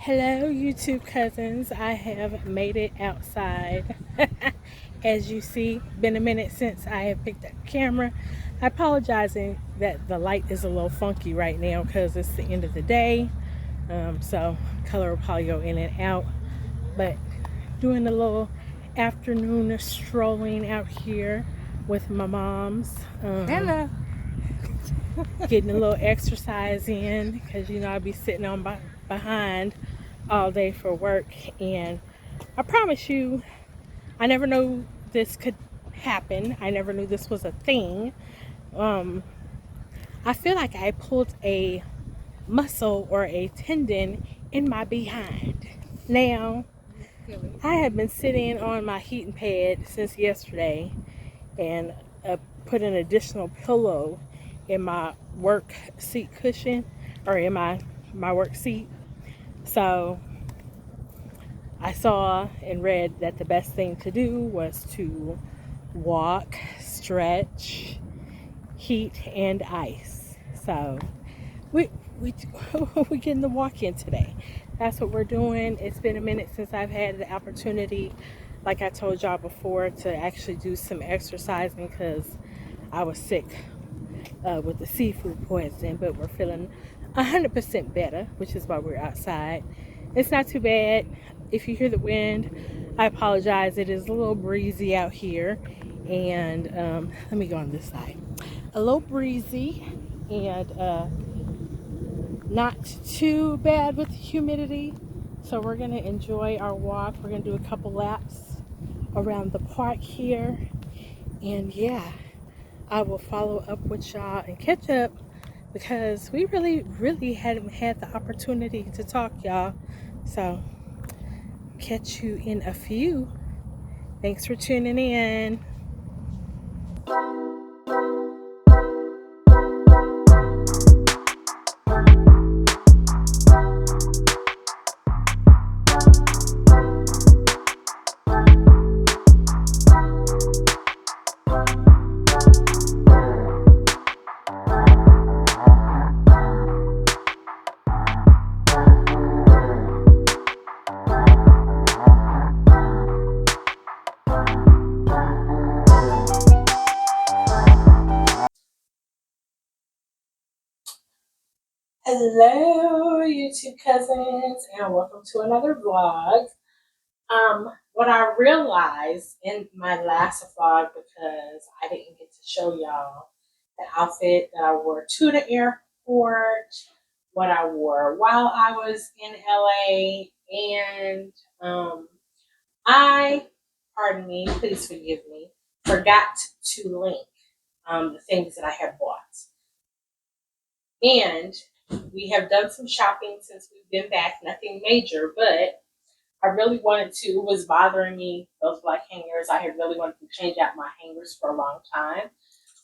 Hello, YouTube cousins. I have made it outside. As you see, been a minute since I have picked up the camera. I apologizing that the light is a little funky right now because it's the end of the day. So color will probably go in and out. But doing a little afternoon strolling out here with my moms. Hello. Getting a little exercise in because I'll be sitting on behind all day for work, and I promise you I never knew this could happen. I never knew this was a thing. I feel like I pulled a muscle or a tendon in my behind. Now I have been sitting on my heating pad since yesterday and put an additional pillow in my work seat cushion, or in my work seat. So I saw and read that the best thing to do was to walk, stretch, heat, and ice. So we we're getting the walk in today. That's what we're doing. It's been a minute since I've had the opportunity, like I told y'all before, to actually do some exercising because I was sick with the seafood poisoning, but we're feeling 100% better, which is why we're outside. It's not too bad. If you hear the wind, I apologize. It is a little breezy out here, and let me go on this side. A little breezy, and not too bad with the humidity. So we're gonna enjoy our walk. We're gonna do a couple laps around the park here, and yeah, I will follow up with y'all and catch up because we really hadn't had the opportunity to talk, y'all. So catch you in a few. Thanks for tuning in. Hello, YouTube cousins, and welcome to another vlog. What I realized in my last vlog, because I didn't get to show y'all the outfit that I wore to the airport, what I wore while I was in LA, and I, pardon me, please forgive me, forgot to link the things that I have bought. And we have done some shopping since we've been back, nothing major, but I really wanted to, it was bothering me, those black hangers. I had really wanted to change out my hangers for a long time.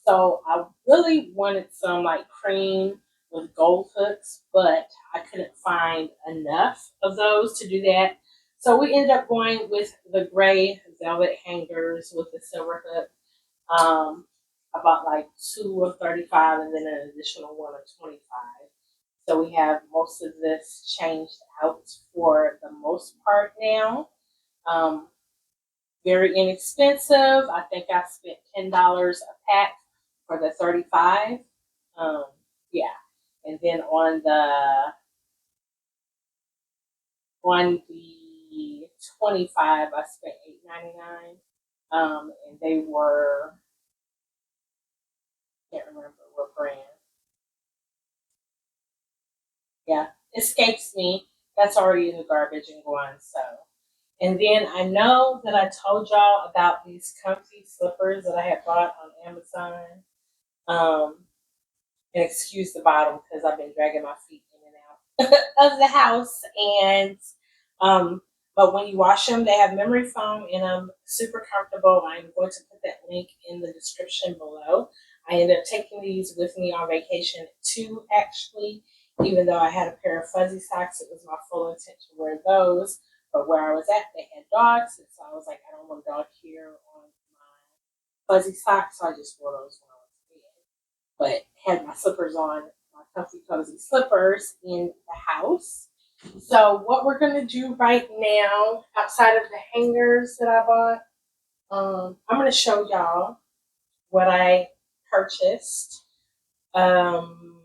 So I really wanted some like cream with gold hooks, but I couldn't find enough of those to do that. So we ended up going with the gray velvet hangers with the silver hook. I bought like 2 of 35 and then an additional 1 of 25. So we have most of this changed out for the most part now. Very inexpensive. I think I spent $10 a pack for the 35. Yeah. And then on the 25, I spent $8.99. And they were, can't remember what brand. Yeah, escapes me. That's already in the garbage and gone. So, and then I know that I told y'all about these comfy slippers that I had bought on Amazon. And excuse the bottom because I've been dragging my feet in and out of the house. And but when you wash them, they have memory foam in them, super comfortable. I'm going to put that link in the description below. I ended up taking these with me on vacation too, actually. Even though I had a pair of fuzzy socks, it was my full intent to wear those. But where I was at, they had dogs, and so I was like, I don't want a dog here on my fuzzy socks, so I just wore those when I was in. But had my slippers on, my comfy, cozy slippers in the house. So what we're gonna do right now, outside of the hangers that I bought, I'm gonna show y'all what I purchased. Um,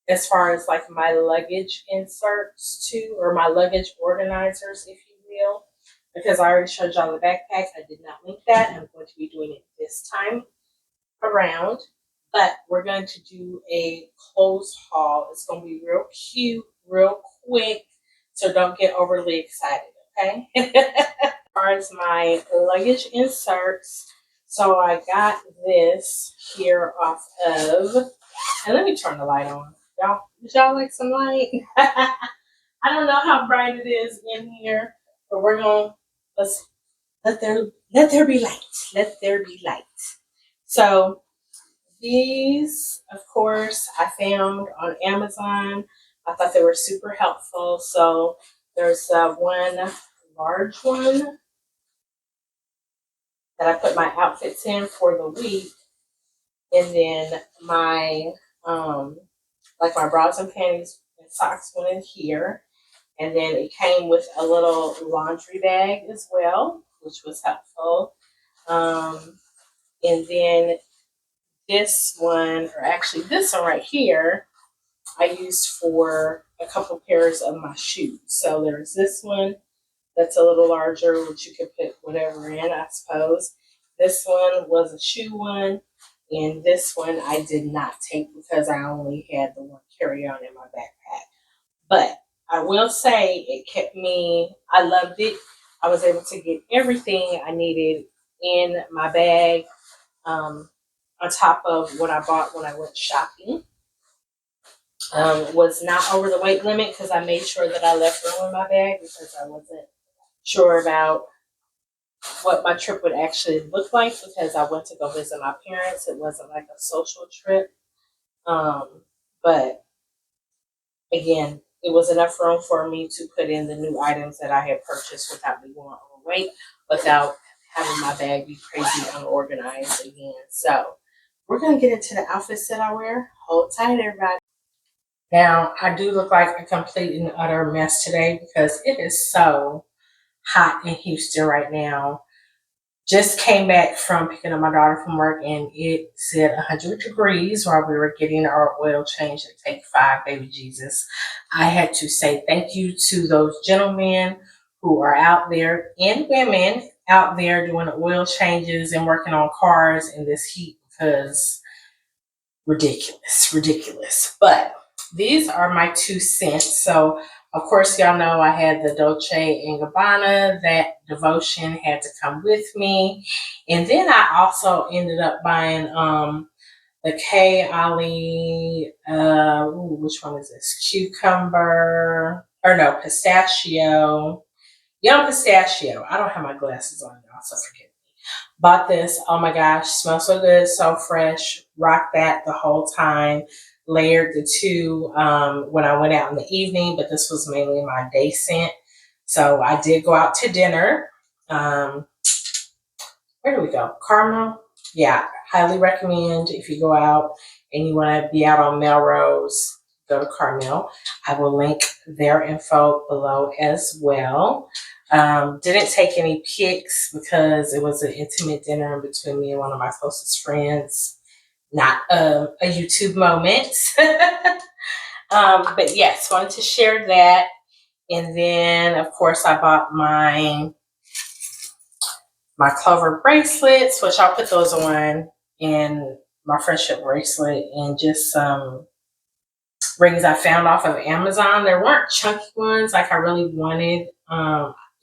as far as like my luggage inserts too, or my luggage organizers, if you will, because I already showed y'all the backpack. I did not link that. I'm going to be doing it this time around, but we're going to do a clothes haul. It's going to be real cute, real quick, so don't get overly excited, okay? As far as my luggage inserts, so I got this here off of, and let me turn the light on. Would y'all like some light? I don't know how bright it is in here, but we're gonna let's let there be light. Let there be light. So these, of course, I found on Amazon. I thought they were super helpful. So there's one large one that I put my outfits in for the week, and then my like my bras and panties and socks went in here, and then it came with a little laundry bag as well, which was helpful. And then this one, or actually this one right here, I used for a couple pairs of my shoes. So there's this one that's a little larger, which you could put whatever in, I suppose. This one was a shoe one, and this one I did not take because I only had the one carry-on in my backpack. But I will say it kept me, I loved it. I was able to get everything I needed in my bag, on top of what I bought when I went shopping. Was not over the weight limit because I made sure that I left room in my bag because I wasn't sure about what my trip would actually look like because I went to go visit my parents. It wasn't like a social trip. But again, it was enough room for me to put in the new items that I had purchased without me going overweight, without having my bag be crazy unorganized again. So we're going to get into the outfits that I wear. Hold tight, everybody. Now, I do look like a complete and utter mess today because it is so hot in Houston right now. Just came back from picking up my daughter from work, and it said 100 degrees while we were getting our oil change at Take 5, baby Jesus. I had to say thank you to those gentlemen who are out there, and women out there doing the oil changes and working on cars in this heat because ridiculous. But these are my 2 cents. So of course, y'all know I had the Dolce&Gabbana. That devotion had to come with me. And then I also ended up buying the KAYALI, which one is this? Cucumber, or no, pistachio. Young pistachio. I don't have my glasses on, y'all, so forgive me. Bought this. Oh my gosh, smells so good, so fresh. Rocked that the whole time. Layered the two when I went out in the evening, but this was mainly my day scent. So I did go out to dinner. Where do we go? Carmel? Yeah, highly recommend if you go out and you want to be out on Melrose, go to Carmel. I will link their info below as well. Didn't take any pics because it was an intimate dinner between me and one of my closest friends. Not a YouTube moment. But yes, wanted to share that. And then, of course, I bought my Clover bracelets, which I'll put those on, and my friendship bracelet, and just some rings I found off of Amazon. There weren't chunky ones like I really wanted.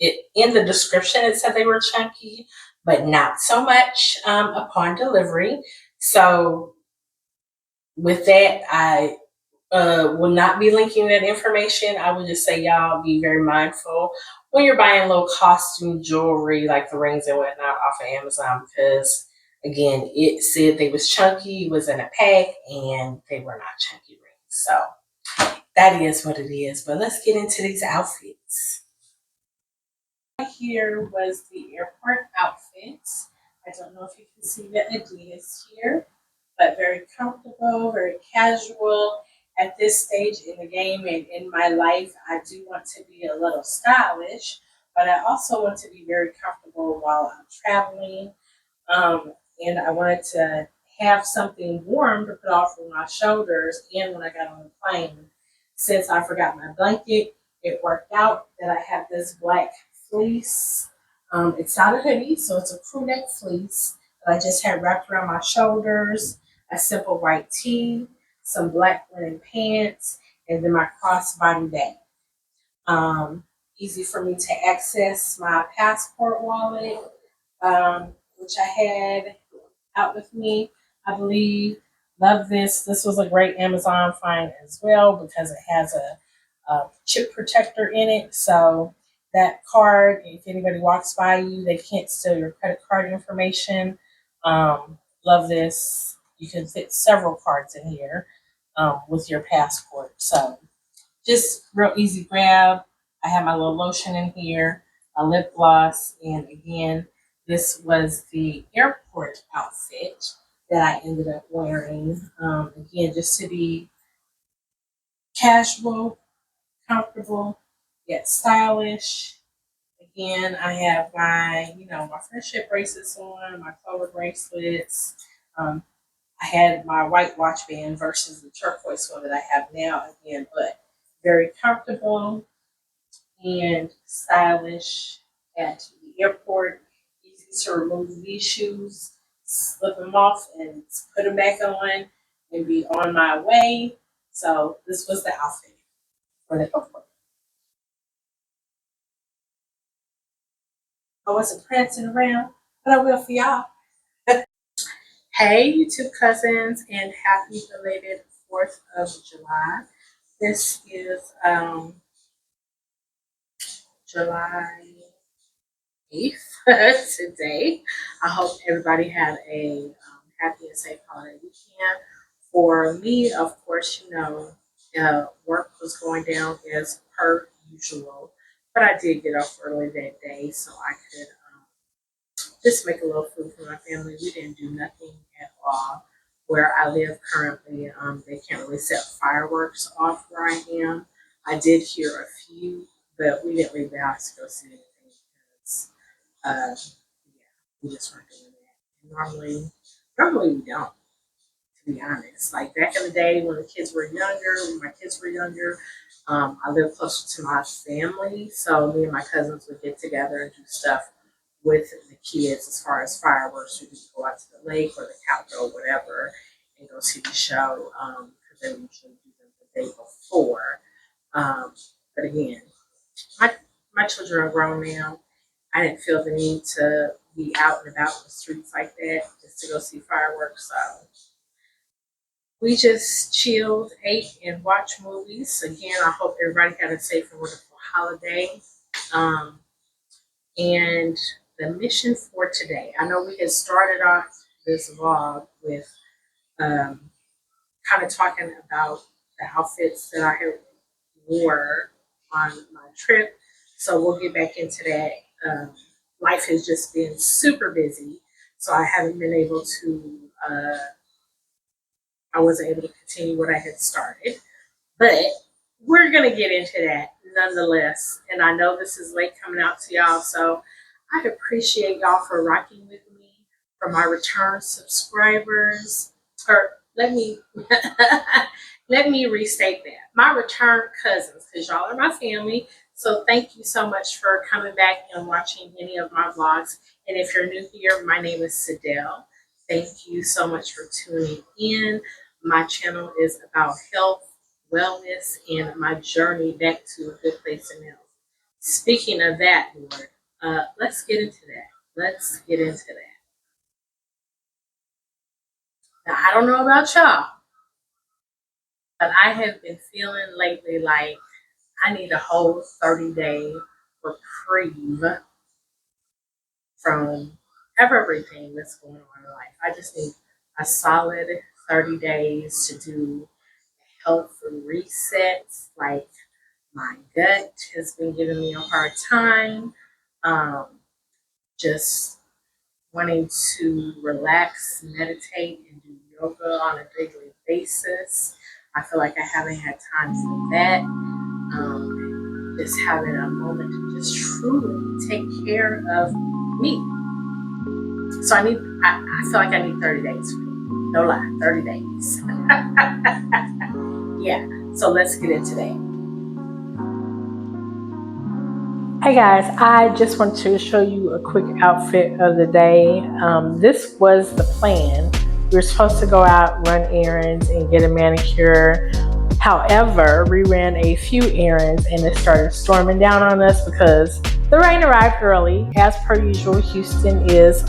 It in the description it said they were chunky, but not so much upon delivery. So with that, I will not be linking that information. I would just say y'all be very mindful when you're buying little costume jewelry like the rings and whatnot off of Amazon because again, it said they was chunky, it was in a pack, and they were not chunky rings. So that is what it is. But let's get into these outfits. Here was the airport outfits. I don't know if you can see the Adidas here, but very comfortable, very casual. at this stage in the game and in my life, I do want to be a little stylish, but I also want to be very comfortable while I'm traveling. And I wanted to have something warm to put off of my shoulders and when I got on the plane. Since I forgot my blanket, it worked out that I have this black fleece. It's not a hoodie, so it's a crew neck fleece that I just had wrapped around my shoulders, a simple white tee, some black linen pants, and then my crossbody bag. Um, Easy for me to access my passport wallet, which I had out with me, I believe. Love this. This was a great Amazon find as well because it has a chip protector in it. So that card, if anybody walks by you, they can't steal your credit card information. Love this. You can fit several cards in here with your passport. So just real easy grab. I have my little lotion in here, a lip gloss, and again, this was the airport outfit that I ended up wearing. Again, just to be casual, comfortable, yet stylish. Again, I have my friendship bracelets on, my color bracelets. Um, I had my white watch band versus the turquoise one that I have now again, but very comfortable and stylish at the airport. Easy to remove these shoes, slip them off, and put them back on, and be on my way. So this was the outfit for the airport. I wasn't prancing around, but I will for y'all. Hey, YouTube cousins, and happy belated 4th of July. This is July 8th today. I hope everybody had a happy and safe holiday weekend. For me, of course, work was going down as per usual, but I did get off early that day so I could just make a little food for my family. We didn't do nothing at all. Where I live currently, they can't really set fireworks off where I am. I did hear a few, but we didn't leave the house to go see anything because yeah, we just weren't doing that. Normally we don't, to be honest. Like back in the day when the kids were younger, when my kids were younger, I lived closer to my family, so me and my cousins would get together and do stuff with the kids as far as fireworks. We could go out to the lake or the couch or whatever and go see the show because they usually do them the day before. Um, but again, my my children are grown now. I didn't feel the need to be out and about in the streets like that just to go see fireworks. So we just chilled, ate, and watched movies. Again, I hope everybody had a safe and wonderful holiday. Um, and the mission for today, I know we had started off this vlog with um, kind of talking about the outfits that I had wore on my trip. So we'll get back into that. Um, Life has just been super busy, so I haven't been able to. I wasn't able to continue what I had started, but we're gonna get into that nonetheless. And I know this is late coming out to y'all, so I appreciate y'all for rocking with me. For my return subscribers, or let me let me restate that. My return cousins, because y'all are my family. So thank you so much for coming back and watching any of my vlogs. And if you're new here, my name is Sidel. Thank you so much for tuning in. My channel is about health, wellness, and my journey back to a good place in health. Speaking of that, Lord, let's get into that. Let's get into that. Now, I don't know about y'all, but I have been feeling lately like I need a whole 30-day reprieve from everything that's going on in life. I just need a solid 30 days to do health resets. Like my gut has been giving me a hard time. Um, just wanting to relax, meditate, and do yoga on a daily basis. I feel like I haven't had time for that. Just having a moment to just truly take care of me. So I feel like I need 30 days. No lie, 30 days. Yeah, so let's get into that. Hey guys, I just want to show you a quick outfit of the day. This was the plan. We were supposed to go out, run errands, and get a manicure. However, we ran a few errands and it started storming down on us because the rain arrived early. As per usual, Houston is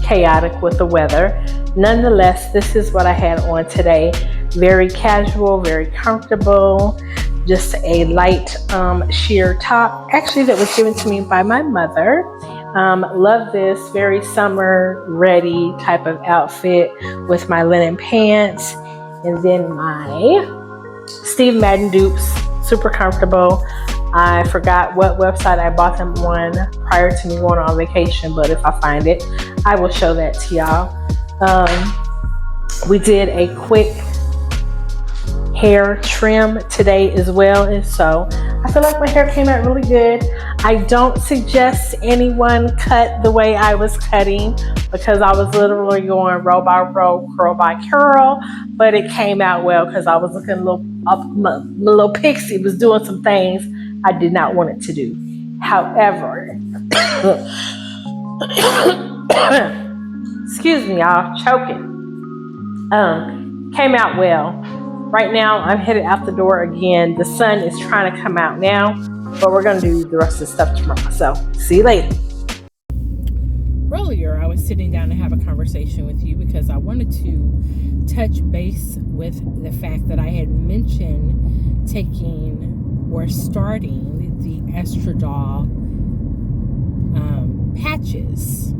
chaotic with the weather. Nonetheless, this is what I had on today. Very casual, very comfortable. Just a light sheer top, actually that was given to me by my mother. Love this, very summer ready type of outfit with my linen pants and then my Steve Madden dupes, super comfortable. I forgot what website I bought them on prior to me going on vacation, but if I find it, I will show that to y'all. We did a quick hair trim today as well, and so I feel like my hair came out really good. I don't suggest anyone cut the way I was cutting because I was literally going row by row, curl by curl, but it came out well because I was looking a little up. My little pixie was doing some things I did not want it to do. However, excuse me, y'all, choking. Came out well. Right now, I'm headed out the door again. The sun is trying to come out now, but we're going to do the rest of the stuff tomorrow. So, see you later. Earlier, I was sitting down to have a conversation with you because I wanted to touch base with the fact that I had mentioned taking or starting the estradiol patches.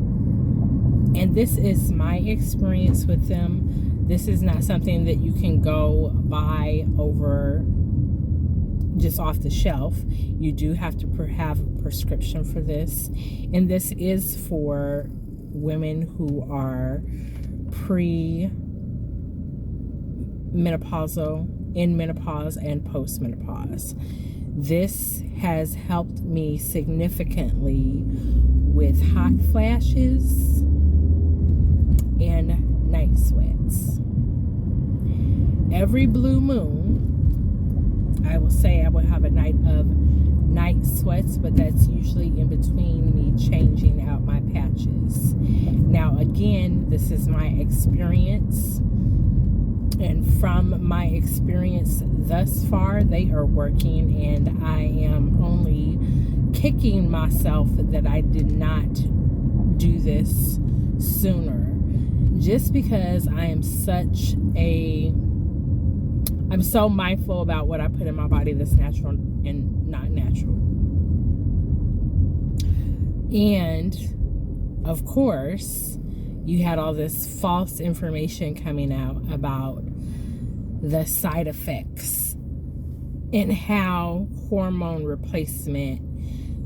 And this is my experience with them. This is not something that you can go buy over just off the shelf. You do have to have a prescription for this. And this is for women who are pre-menopausal, in menopause, and post-menopause. This has helped me significantly with hot flashes and night sweats. Every blue moon, I will say I will have a night of night sweats, but that's usually in between me changing out my patches. Now, again, this is my experience, and from my experience thus far, they are working, and I am only kicking myself that I did not do this sooner. Just because I'm so mindful about what I put in my body that's natural and not natural. And of course, you had all this false information coming out about the side effects and how hormone replacement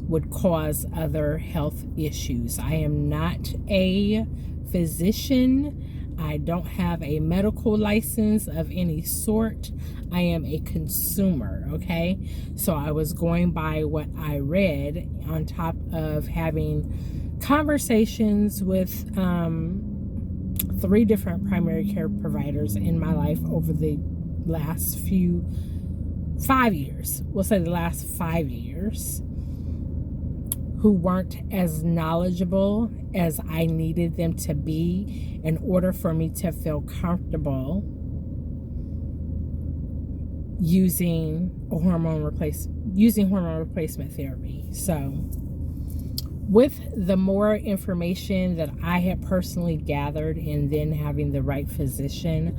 would cause other health issues. I am not a physician. I don't have a medical license of any sort. I am a consumer, okay? So I was going by what I read on top of having conversations with 3 different primary care providers in my life over the last 5 years. We'll say the last 5 years, who weren't as knowledgeable as I needed them to be in order for me to feel comfortable using hormone replacement therapy. So with the more information that I had personally gathered and then having the right physician,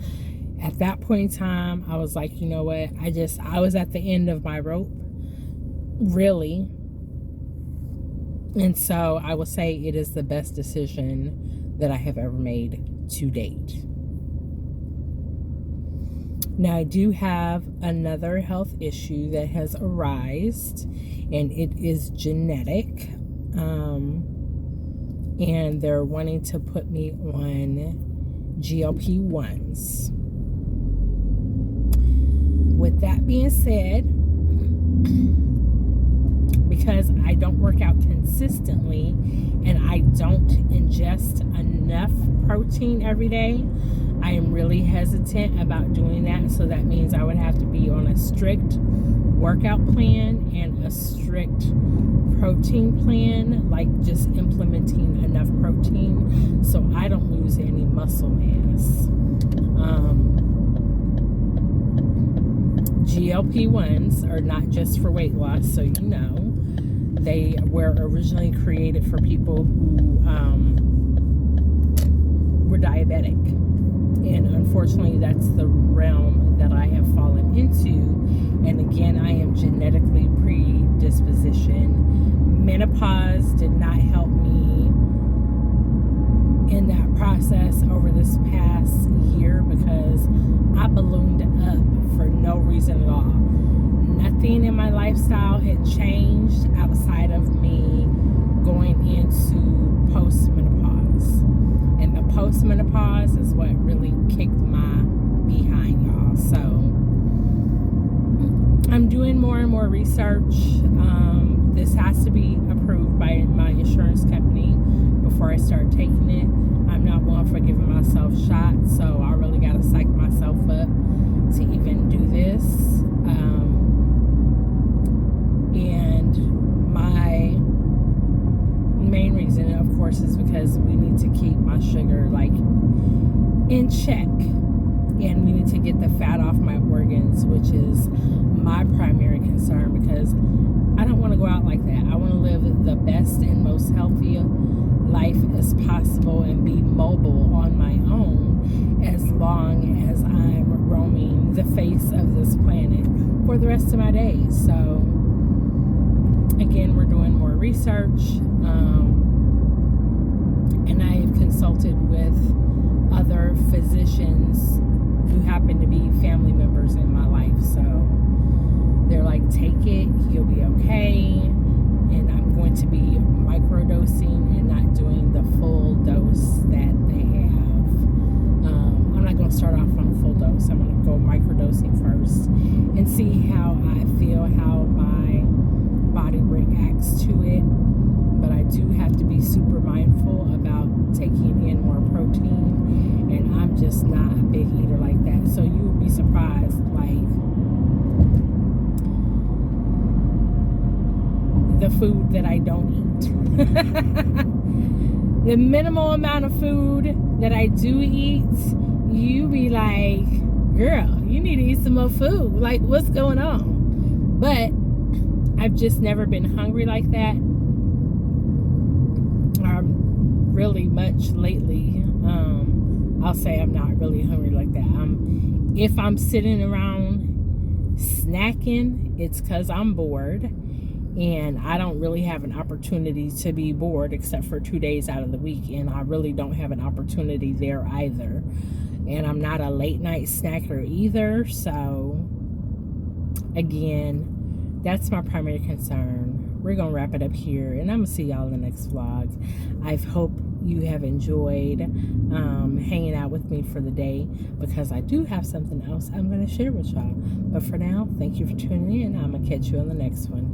at that point in time, I was like, you know what? I was at the end of my rope, really. And so I will say it is the best decision that I have ever made to date. Now, I do have another health issue that has arisen, and it is genetic. And they're wanting to put me on GLP-1s. with that being said, because I don't work out consistently and I don't ingest enough protein every day, I am really hesitant about doing that. So that means I would have to be on a strict workout plan and a strict protein plan, like just implementing enough protein so I don't lose any muscle mass. GLP-1s are not just for weight loss, so you know. They were originally created for people who were diabetic. And unfortunately, that's the realm that I have fallen into. And again, I am genetically predisposition. Menopause did not help me in that process over this past year because I ballooned up for no reason at all. Nothing in my lifestyle had changed outside of me going into post-menopause. And the post-menopause is what really kicked my behind, y'all. So I'm doing more and more research. This has to be approved by my insurance company before I start taking it. I'm not one for giving myself shots, so I really got to psych myself up to even do this. And my main reason, of course, is because we need to keep my sugar like in check, and we need to get the fat off my organs, which is my primary concern, because I don't want to go out like that. I want to live the best and most healthy life as possible and be mobile on my own as long as I'm roaming the face of this planet for the rest of my days. So again, we're doing more research, and I have consulted with other physicians who happen to be family members in my life. So they're like, take it, you'll be okay. And I'm going to be microdosing and not doing the full dose that they have. I'm not going to start off on a full dose. I'm going to go microdosing first and see how I feel, how my body reacts to it. But I do have to be super mindful about taking in more protein, and I'm just not a big eater like that. So you will be surprised, like the food that I don't eat. The minimal amount of food that I do eat, you be like, girl, you need to eat some more food. Like, what's going on? But I've just never been hungry like that, really much lately. I'll say I'm not really hungry like that. If I'm sitting around snacking, it's because I'm bored, and I don't really have an opportunity to be bored except for 2 days out of the week, and I really don't have an opportunity there either. And I'm not a late night snacker either. So again, that's my primary concern. We're going to wrap it up here, and I'm going to see y'all in the next vlog. I hope you have enjoyed hanging out with me for the day, because I do have something else I'm going to share with y'all. But for now, thank you for tuning in. I'm going to catch you on the next one.